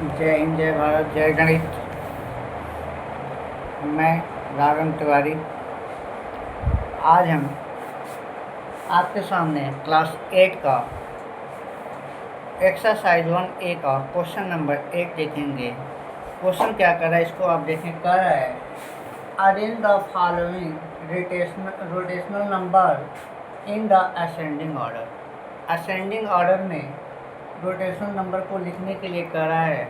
जय हिंद, जय भारत, जय गणित। मैं राघव तिवारी। आज हम आपके सामने क्लास 8 का एक्सरसाइज 1A का क्वेश्चन नंबर 8 देखेंगे। क्वेश्चन क्या कर रहा है इसको आप देखें। कर रहा है arrange the following rotational number in the ascending order. Ascending order में रोटेशनल नंबर को लिखने के लिए कह रहा है।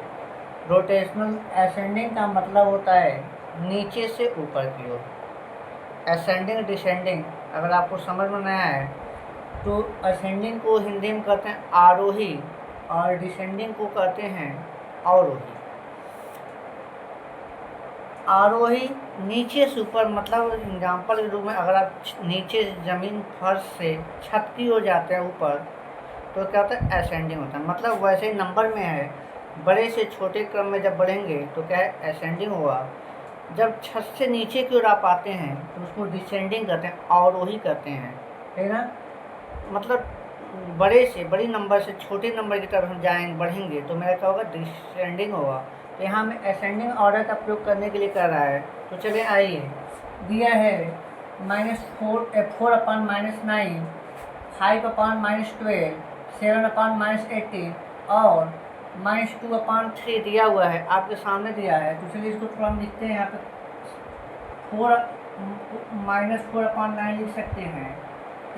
रोटेशनल असेंडिंग का मतलब होता है नीचे से ऊपर की ओर। असेंडिंग डिसेंडिंग अगर आपको समझ में नहीं आया है तो असेंडिंग को हिंदी में कहते हैं आरोही और डिसेंडिंग को कहते हैं अवरोही। आरोही नीचे से ऊपर, मतलब एग्जाम्पल के रूप में अगर आप नीचे ज़मीन फर्श से छत की ओर जाते हैं ऊपर तो क्या होता है, असेंडिंग होता है। मतलब वैसे ही नंबर में है, बड़े से छोटे क्रम में जब बढ़ेंगे तो क्या है, असेंडिंग होगा। जब छत से नीचे की ओर आप आते हैं तो उसको डिसेंडिंग कहते हैं, अवरोही कहते हैं, है ना। मतलब बड़े से बड़ी नंबर से छोटे नंबर की तरफ हम जाएंगे, बढ़ेंगे तो मेरा क्या होगा, डिसेंडिंग होगा। तो यहाँ में असेंडिंग ऑर्डर का प्रयोग करने के लिए कर रहा है। तो चलिए आइए, दिया है -4 अपॉन -9, 5 अपॉन -12, 7 अपॉन -18 और -2 अपॉन 3 दिया हुआ है, आपके सामने दिया है। तो चलिए इसको थोड़ा हम लिखते हैं। यहाँ पे -4 अपॉन 9 लिख सकते हैं,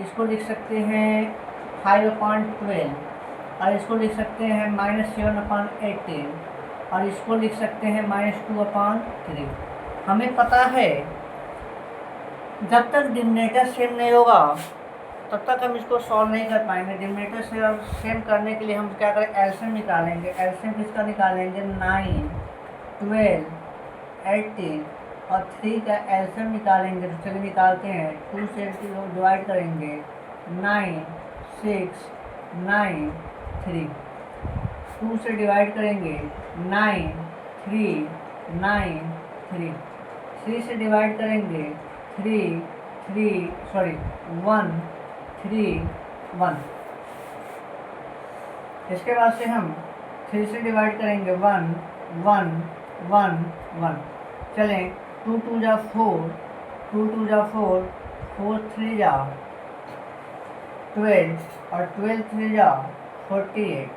इसको लिख सकते हैं 5 अपॉन 12 और इसको लिख सकते हैं -7 अपॉन 18 और इसको लिख सकते हैं -2 अपॉन 3। हमें पता है जब तक डिनोमिनेटर सेम नहीं होगा तब तक हम इसको सॉल्व नहीं कर पाएंगे। डिनोमिनेटर से सेम करने के लिए हम क्या करें, एलसीएम निकालेंगे। एलसीएम किसका निकालेंगे, 9, 12, 18 और 3 का एलसीएम निकालेंगे। तो चलिए निकालते हैं। 2 से डिवाइड करेंगे, 9, 6, 9, 3। 2 से डिवाइड करेंगे, 9, 3, 9, 3। 3 से डिवाइड करेंगे, 1, 3, 1। इसके बाद से हम 3 से डिवाइड करेंगे, 1, 1, 1, 1। चलें, 2 2 जा 4, 2 2 जा 4, 4 3 जा 12 और 12 3 जा 48।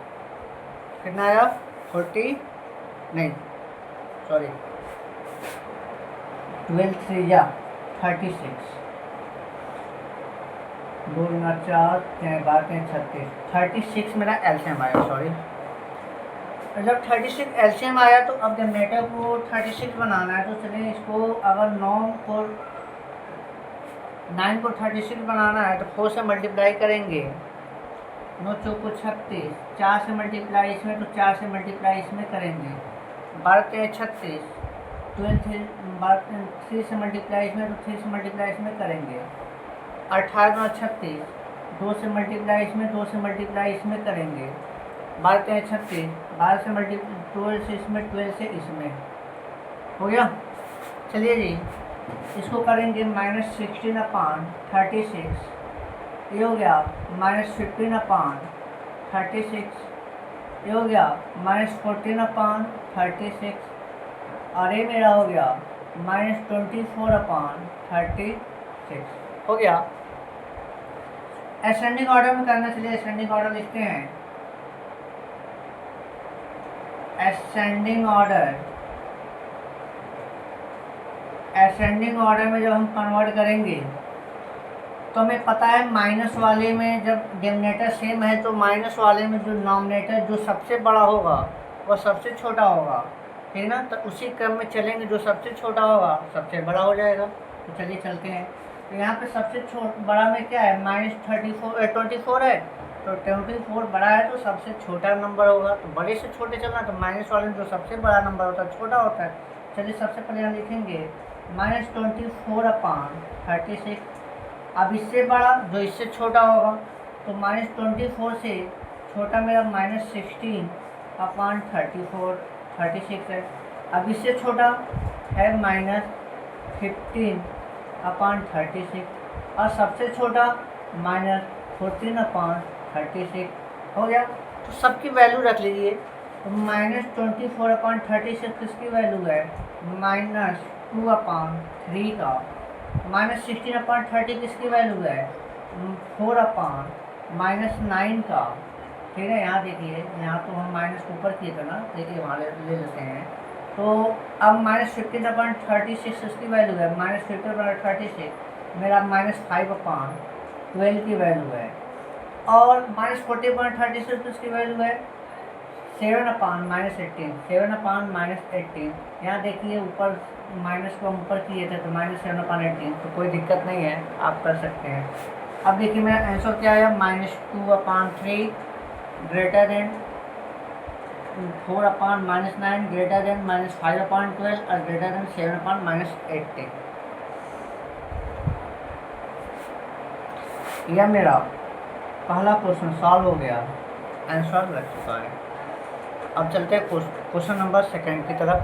कितना आया, 40 नहीं सॉरी 12 3 जा 36, 2 गुना 4, 36। 36 मेरा एलसीएम आया, सॉरी। जब 36 एलसीएम आया तो अब डिनोमिनेटर को 36 बनाना है। तो चलिए इसको, अगर 9 को 36 बनाना है तो 4 से मल्टीप्लाई करेंगे, 9 चौको 36, 4 से मल्टीप्लाई इसमें तो 4 से मल्टीप्लाई इसमें करेंगे, 12 36, 3 से मल्टीप्लाई इसमें तो 3 से मल्टीप्लाई इसमें करेंगे, 18 36, 2 से मल्टीप्लाई इसमें, 2 से मल्टीप्लाई इसमें करेंगे, 12 36, 12 से मल्टीप्लाई 12 से इसमें, 12 से इसमें हो गया। चलिए जी, इसको करेंगे -16 अपॉन 36, ये हो गया -15 अपॉन 36, ये हो गया -14 अपॉन 36 और ये मेरा हो गया -24 अपॉन 36 हो गया। असेंडिंग ऑर्डर में करना, चलिए असेंडिंग ऑर्डर लिखते हैं। असेंडिंग ऑर्डर में जब हम कन्वर्ट करेंगे तो हमें पता है माइनस वाले में जब डिनोमिनेटर सेम है तो माइनस वाले में जो डिनोमिनेटर जो सबसे बड़ा होगा वह सबसे छोटा होगा, ठीक ना। तो उसी क्रम में चलेंगे, जो सबसे छोटा होगा सबसे बड़ा हो जाएगा। तो चलिए चलते हैं। तो यहाँ पे सबसे बड़ा में क्या है, -24 है, तो 24 बड़ा है तो सबसे छोटा नंबर होगा। तो बड़े से छोटे चलना, तो माइनस वाले में जो सबसे बड़ा नंबर होता है छोटा होता है। चलिए सबसे पहले हम लिखेंगे -24 अपॉन 36। अब इससे बड़ा जो इससे छोटा होगा, तो -24 से छोटा मेरा -16 अपॉन 36 है। अब इससे छोटा है -15 अपॉन 36 और सबसे छोटा -14 अपॉन 36 हो गया। तो सबकी वैल्यू रख लीजिए। तो -24/36 किसकी वैल्यू है? -2/3 का। -16/30 किसकी वैल्यू है? 4/-9 का। ठीक है, यहाँ देखिए, यहाँ तो हम माइनस ऊपर किए थे ना, देखिए वहाँ ले लेते हैं। तो अब -15/36 इसकी वैल्यू है, -15/36 मेरा -5/12 की वैल्यू है। और -40/36 किसकी वैल्यू है? 7/-18, 7/-18। यहाँ देखिए ऊपर माइनस को हम ऊपर किए थे तो -7/18, तो कोई दिक्कत नहीं है, आप कर सकते हैं। अब देखिए मेरा आंसर क्या है? -2/3 ग्रेटर देन 4/-9 ग्रेटर देन -5/12 और ग्रेटर देन 7/-18। यह मेरा पहला क्वेश्चन सॉल्व हो गया, आंसर लग चुका है। अब चलते हैं क्वेश्चन नंबर 2 की तरफ।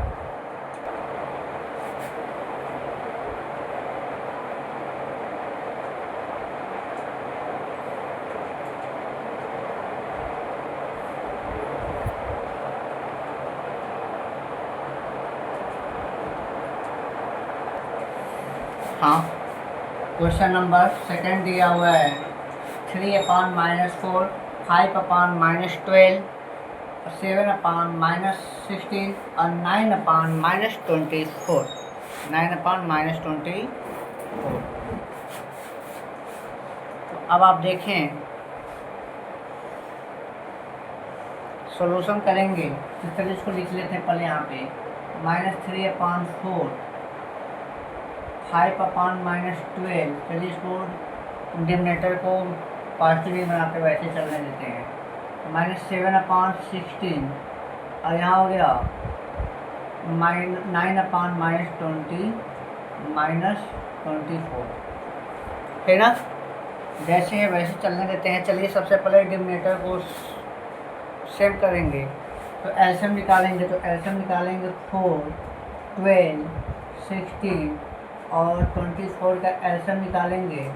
हाँ, क्वेश्चन नंबर 2 दिया हुआ है 3/-4, 5/-12, 7/-16 और 9/-24। 9/-24। तो अब आप देखें, सॉल्यूशन करेंगे तो चलिए इसको लिख लेते हैं पहले यहाँ पे। -3/4, 5/-12, चलिए इसको डिनोमिनेटर को पॉजिटिव ही बना के वैसे चलने देते हैं। -7/16 और यहाँ हो गया 9/-20 है ना। जैसे है वैसे चलने देते हैं। चलिए सबसे पहले डिनोमिनेटर को सेव करेंगे, तो एलसीएम निकालेंगे। तो एलसीएम निकालेंगे 4, 12, 16 और 24 का एलसीएम निकालेंगे।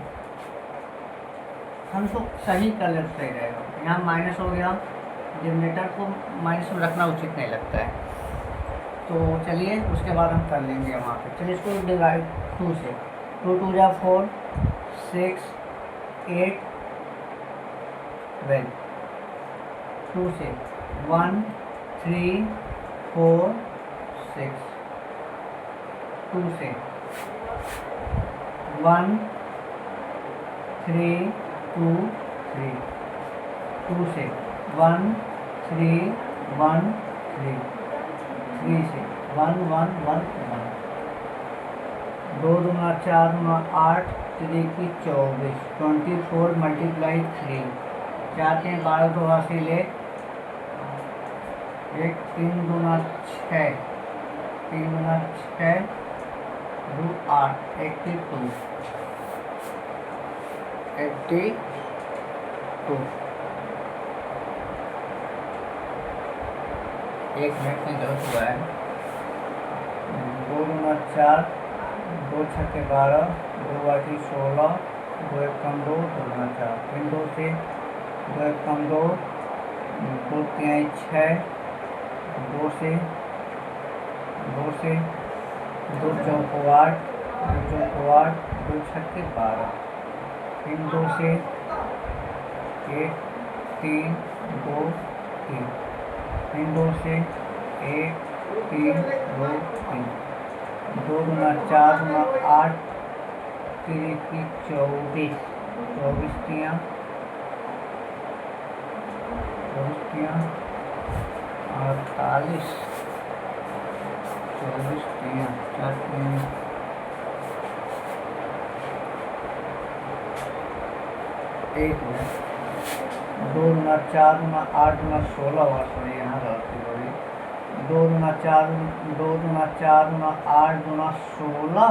हम इसको सही कर लेते सही रहेगा। यहाँ माइनस हो गया, डिनोमिनेटर को माइनस में रखना उचित नहीं लगता है, तो चलिए उसके बाद हम कर लेंगे वहाँ पे। चलिए इसको डिवाइड 2 से, 2 2 जा 4, 6, 8, 12, 2 से 1, 3, 4, 6, 2 से 1, 3, 2, 3, 2 से 1, 3, 1, 3, 3 से 1, 1, 1, 1, 2 दूना 4 दूना 8, 3 की 24, 24 × 3, 4 के 12 2 हासिल 1, 3 दूना 6, 3 दूना 6, 2 8, 82, 82। एक मिनट में गलत हुआ है। 2 दूना 4, 2 छक्के 12, 2 8 16, 2 1 कम 2, 2 दूना 4, 3 2 से 2 1 कम 2, 2 3 6, 2 से 2 चौको 8, 2 चौको 8, 2 छक्के 12, 3 2 से 1 3 2 3, 3 2 से 1 3 2 3, 2 दूना 4 दूना 8, 3 की 24, 24 तियाँ 48, 24 तियाँ 4 3, 1 मिनट। 2 दूना 4 दूना 8 दूना 16 हुआ, सॉरी यहाँ गलती हो गई। 2 दूना 4 दूना 8 दूना 16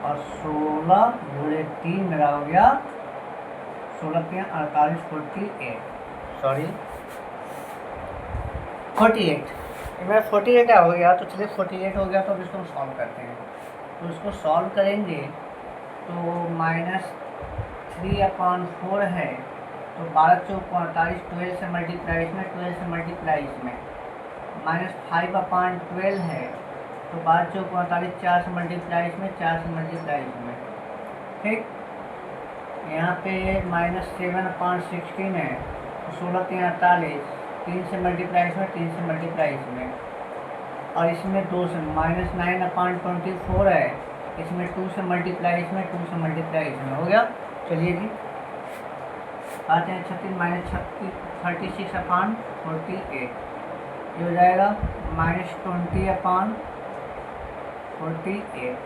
और 16 गुणे 3 मेरा हो गया 16 के 48, 48, सॉरी 48, मेरा 48 हो गया। तो चलिए 48 हो गया, तो अब इसको हम सॉल्व करते हैं। तो इसको सॉल्व करेंगे तो -3/4 है, तो 12 चौक 48, 12 से मल्टीप्लाई इसमें, 12 से मल्टीप्लाई इसमें, -5/12 है, तो 5 चौक 45, 4 से मल्टीप्लाई इसमें, 4 से मल्टीप्लाई इसमें, ठीक। यहाँ पे -7/16 है, तो 16 3 48, 3 से मल्टीप्लाई इसमें, 3 से मल्टीप्लाई इसमें, और इसमें 2 से -9/24 है, इसमें 2 से मल्टीप्लाई इसमें, 2 से मल्टीप्लाई इसमें, हो गया। चलिए जी आते हैं 36/48, ये हो जाएगा -20/48,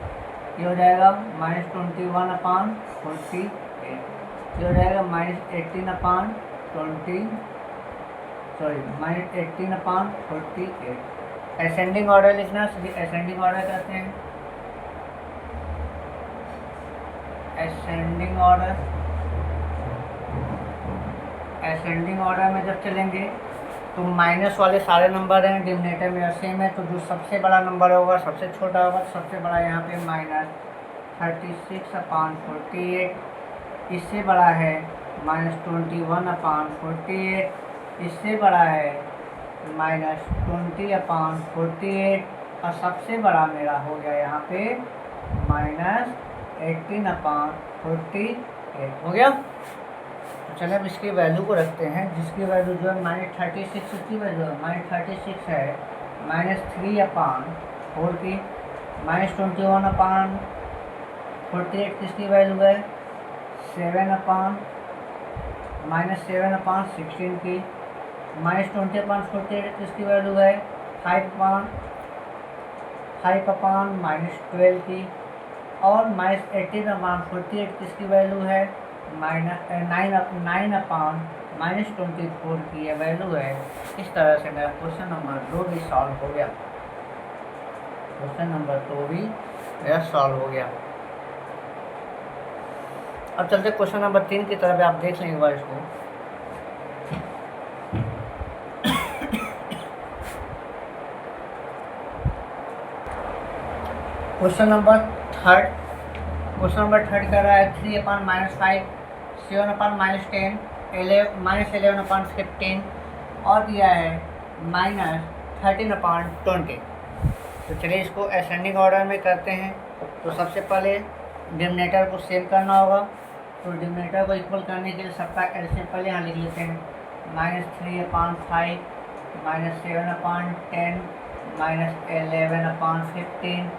ये हो जाएगा -21/48, ये हो जाएगा -18/48। असेंडिंग ऑर्डर लिखना, असेंडिंग ऑर्डर कहते हैं। असेंडिंग ऑर्डर में जब चलेंगे तो माइनस वाले सारे नंबर हैं डिनोमिनेटर में सेम है, तो जो सबसे बड़ा नंबर होगा सबसे छोटा होगा, सबसे बड़ा यहाँ पे -36/48, इससे बड़ा है -21/48, इससे बड़ा है -20/48, और सबसे बड़ा मेरा हो गया यहाँ पे -18/48 हो गया। तो चलिए अब इसकी वैल्यू को रखते हैं, जिसकी वैल्यू जो है -36, इसकी वैल्यू है -36 है -3/4 की, -21/48 किसकी वैल्यू है -7/16 की, -20/48 किसकी वैल्यू है 5/12 की, और -18/48 किसकी वैल्यू है -9/24 की ये वैल्यू है। इस तरह से मेरा क्वेश्चन नंबर 2 भी सॉल्व हो गया, क्वेश्चन नंबर 2 भी मेरा सॉल्व हो गया। अब चलते क्वेश्चन नंबर 3 की तरफ, आप देख लेंगे एक बार इसको। क्वेश्चन नंबर थर्ड कह रहा है 3/-5, 7/-10, -11/15 और दिया है -13/20। तो चलिए इसको असेंडिंग ऑर्डर में करते हैं। तो सबसे पहले डिनोमिनेटर को सेम करना होगा, तो डिनोमिनेटर को इक्वल करने के लिए सबका एलसीएम पहले यहाँ लिख लेते हैं। -3/5, -7/10, -11/15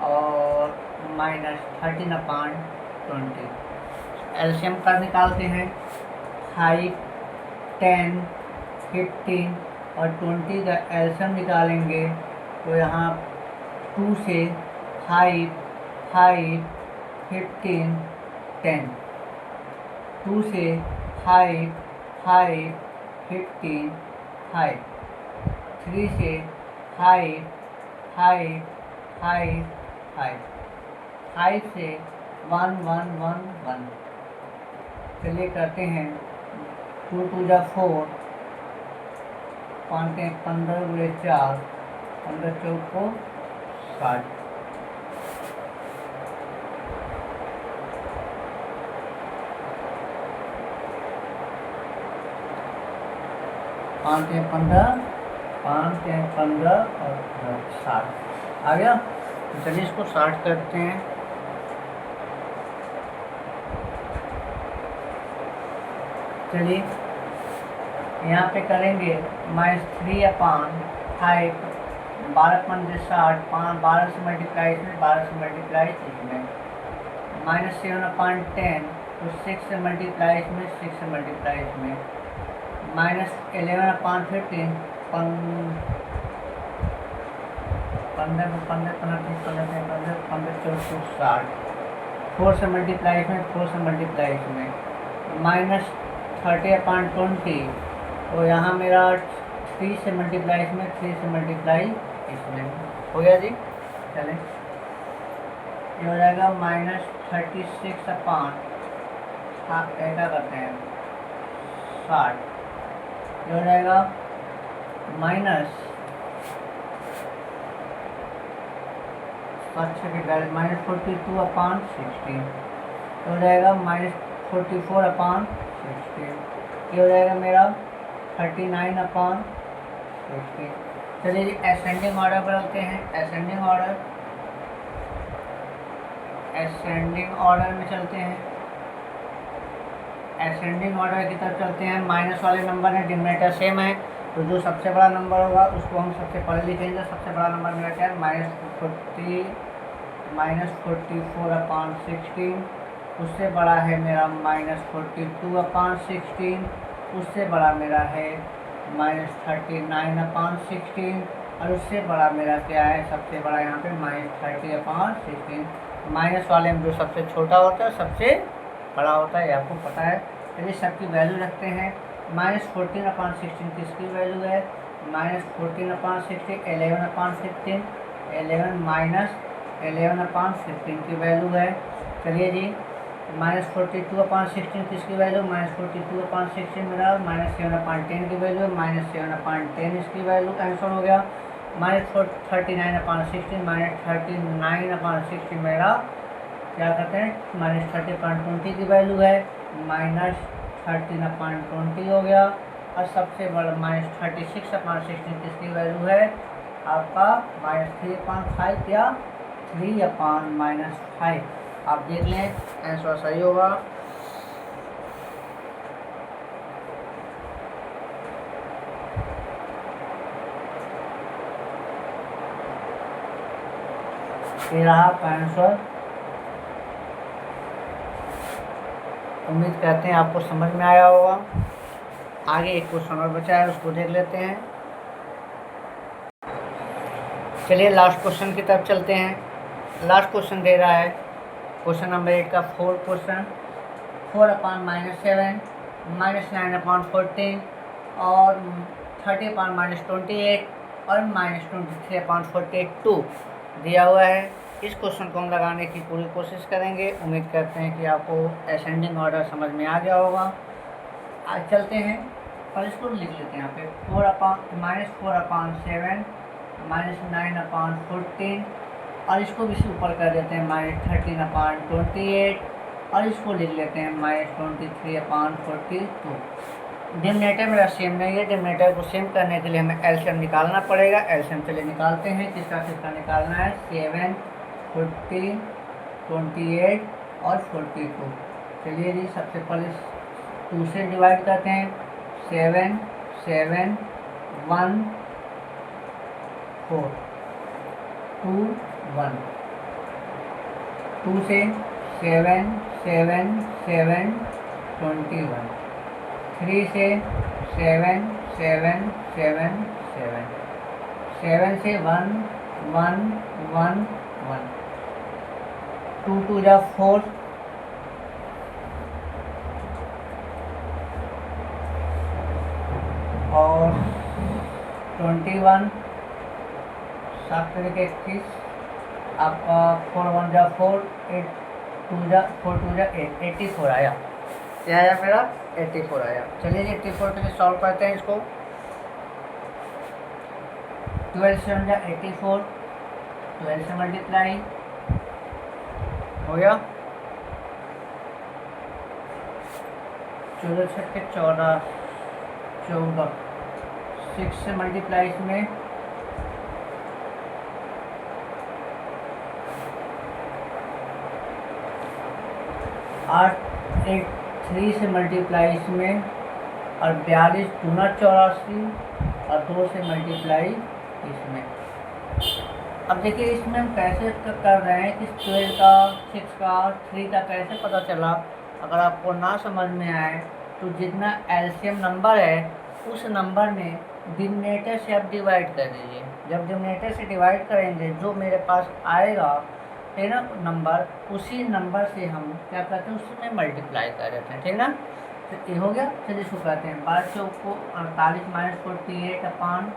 और -13/20। एलसीएम का निकालते हैं। 5, 10, 15 और 20 का एलसीएम निकालेंगे, तो यहाँ 2 से 5, 5, 15, 10, 2 से 5, 5, 15, 5, 3 से 5, 5, 5, 5, 5 से 1, 1, 1, 1। चलिए करते हैं। 2 2 जा 4, 5 15 गुणे 4, 15 चौक को 60। 5 15, 5 15 और 60 आ गया। तो चलिए इसको 60 करते हैं। चलिए यहाँ पे करेंगे -3/5, 12/60, 12 से मल्टीप्लाई इसमें, 12 से मल्टीप्लाई इसमें, -7/10, तो 6 से मल्टीप्लाई इसमें, 6 से मल्टीप्लाई इसमें, -11/15, 15 को 15 60, 4 से मल्टीप्लाई इसमें, 4 से मल्टीप्लाई इसमें, -30/20, तो यहाँ मेरा 3 से मल्टीप्लाई इसमें, 3 से मल्टीप्लाई इसमें हो गया जी। चलें ये हो जाएगा -36/5, ऐसा करते हैं 60, ये हो जाएगा -42/16, ये हो जाएगा -44/16, ये हो जाएगा मेरा 39/16। चलिए जी असेंडिंग ऑर्डर पर चलते हैं। असेंडिंग ऑर्डर में चलते हैं। असेंडिंग ऑर्डर की तरफ चलते हैं। माइनस वाले नंबर हैं, डिनोमिनेटर सेम है, तो जो सबसे बड़ा नंबर होगा उसको हम सबसे पहले लिखेंगे। सबसे बड़ा नंबर मेरा क्या है, -44/16। उससे बड़ा है मेरा -42/16। उससे बड़ा मेरा है -39/16। और उससे बड़ा मेरा क्या है, सबसे बड़ा यहाँ पे -30/16। माइनस वाले में जो सबसे छोटा होता है सबसे बड़ा होता है, ये आपको पता है। चलिए सबकी वैल्यू रखते हैं। -14/16 किसकी वैल्यू है, -14/16 11/15, 11 की वैल्यू है। चलिए जी -42/16 किसकी वैल्यू, -42/16 मेरा -7/10 की वैल्यू, -7/10 इसकी वैल्यू आंसर हो गया। -39/16 -39/16 मेरा क्या कहते हैं -30/20 की वैल्यू है, -13/20 हो गया। और सबसे बड़ा -36/16 किसकी वैल्यू है आपका -3/5 या 3/-5। आप देख लें आंसर सही होगा। ये रहा आपका आंसर। उम्मीद करते हैं आपको समझ में आया होगा। आगे एक क्वेश्चन और बचा है, उसको देख लेते हैं। चलिए लास्ट क्वेश्चन की तरफ चलते हैं। लास्ट क्वेश्चन दे रहा है क्वेश्चन नंबर 8 का 4 क्वेश्चन। 4/-7 -9/14 और 30/-28 और -23/42 दिया हुआ है। इस क्वेश्चन को हम लगाने की पूरी कोशिश करेंगे। उम्मीद करते हैं कि आपको असेंडिंग ऑर्डर समझ में आ गया होगा। आज चलते हैं और इसको लिख लेते हैं यहाँ पे। -4/7 -9/14 और इसको भी ऊपर कर देते हैं -13/28 और इसको लिख लेते हैं -23/42। डिनोमिनेटर मेरा सेम नहीं है। डिनोमिनेटर को सेम करने के लिए हमें एलसीएम निकालना पड़ेगा। एलसीएम चलिए निकालते हैं। किसका निकालना है, 7, 14, 28 और 42। चलिए जी सबसे पहले 2 से डिवाइड करते हैं। 7 7 1 4 2 1। 2 से 7 7 7 21। 3 से 7 7 7 7। 7 से 1 1 1 1। 2 2 जा 4 और 21 7 तरीके 21। आपका 4 1 जा 4 8 2 जा 4 2 जा 8 84 आया। क्या आया मेरा, 84 आया। चलिए 84 के लिए सॉल्व करते हैं इसको। 12 से 1 जा 84, 12 से मल्टीप्लाई हो गया। 14 छक्के 14 14। 6 से मल्टीप्लाई इसमें 8 8 3 से मल्टीप्लाई इसमें और 42 दूना 84 और 2 से मल्टीप्लाई इसमें। अब देखिए इसमें हम कैसे कर रहे हैं कि 12 का 6 का 3 का कैसे पता चला। अगर आपको ना समझ में आए तो जितना एलसीएम नंबर है उस नंबर में डिनोमिनेटर से आप डिवाइड कर दीजिए। जब डिनोमिनेटर से डिवाइड करेंगे जो मेरे पास आएगा है ना नंबर, उसी नंबर से हम क्या करते हैं उसमें मल्टीप्लाई कर देते हैं, ठीक ना। तो ये हो गया। चलिए इसको कहते हैं 12 से को 48 -48 अपान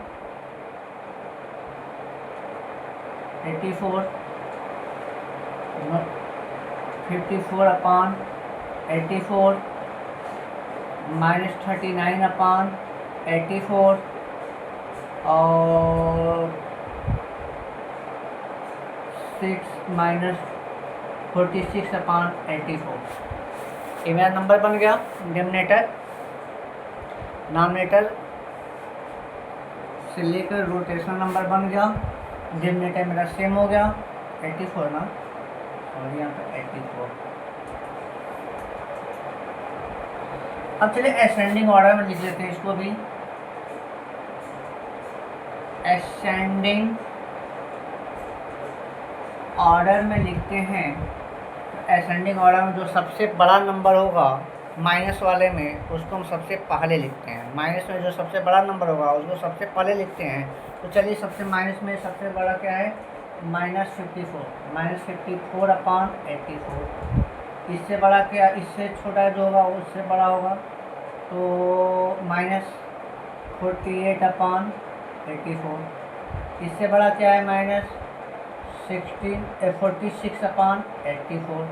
84 54 अपान 84 -39 अपान 84 और 6 -46 अपान 84। ये मेरा नंबर बन गया डिनोमिनेटर। डिनोमिनेटर से लेकर रोटेशन नंबर बन गया, डिनोमिनेटर मेरा सेम हो गया 84 ना, और यहाँ पर 84। अब चलिए असेंडिंग ऑर्डर में लिख लेते हैं इसको भी। असेंडिंग ऑर्डर में लिखते हैं, असेंडिंग ऑर्डर में जो सबसे बड़ा नंबर होगा माइनस वाले में उसको हम सबसे पहले लिखते हैं। माइनस में जो सबसे बड़ा नंबर होगा उसको सबसे पहले लिखते हैं। तो चलिए सबसे माइनस में सबसे बड़ा क्या है, -54, -54 अपान 84। इससे बड़ा क्या, इससे छोटा जो होगा उससे बड़ा होगा तो -48 अपान 84। इससे बड़ा क्या है -46 अपान 84।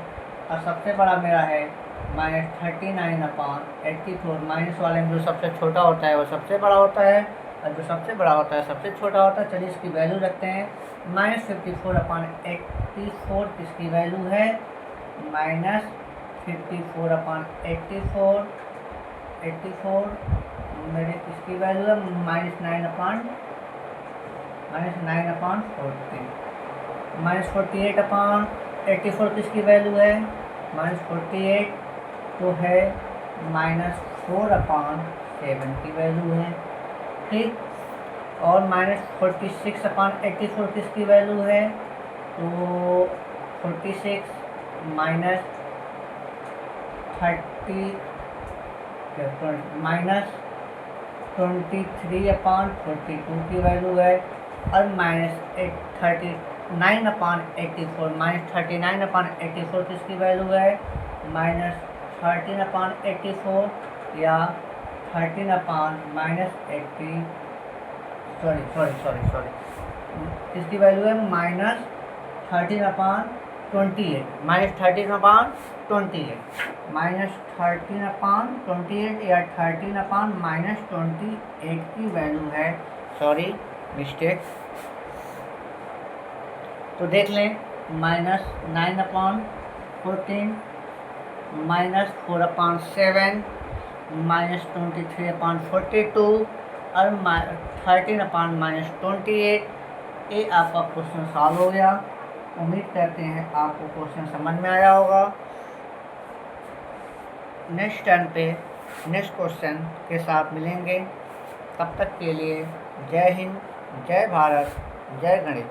और सबसे बड़ा मेरा है -39 अपान 84। माइनस वाले में जो सबसे छोटा होता है वो सबसे बड़ा होता है, और जो सबसे बड़ा होता है सबसे छोटा होता है। चलिए इसकी वैल्यू रखते हैं, -54 अपान 84 किसकी वैल्यू है, -54 अपान 84 मेरे किसकी वैल्यू है, -9 अपान 40। -48 अपान 84 किसकी वैल्यू है, -48 तो है -4 अपान 7 की वैल्यू है, ठीक। और -46 अपान 84 किसकी वैल्यू है, तो 46 -23 अपान 42 की वैल्यू है। और -39 अपान 84 -39 अपान 84 किसकी वैल्यू है, -13 अपान 84 या 13 अपान -80 सॉरी इसकी वैल्यू है -13 अपान 28 -13 अपान 28 -13 अपान 28 या 13 अपान -28 की वैल्यू है, सॉरी मिस्टेक। तो देख लें, -9 अपान 14 -4 अपान 7 -23 अपान 42 और 13 अपान -28। ये आपका क्वेश्चन सॉल्व हो गया। उम्मीद करते हैं आपको क्वेश्चन समझ में आया होगा। नेक्स्ट टर्न पे नेक्स्ट क्वेश्चन के साथ मिलेंगे। तब तक के लिए जय हिंद, जय भारत, जय गणित।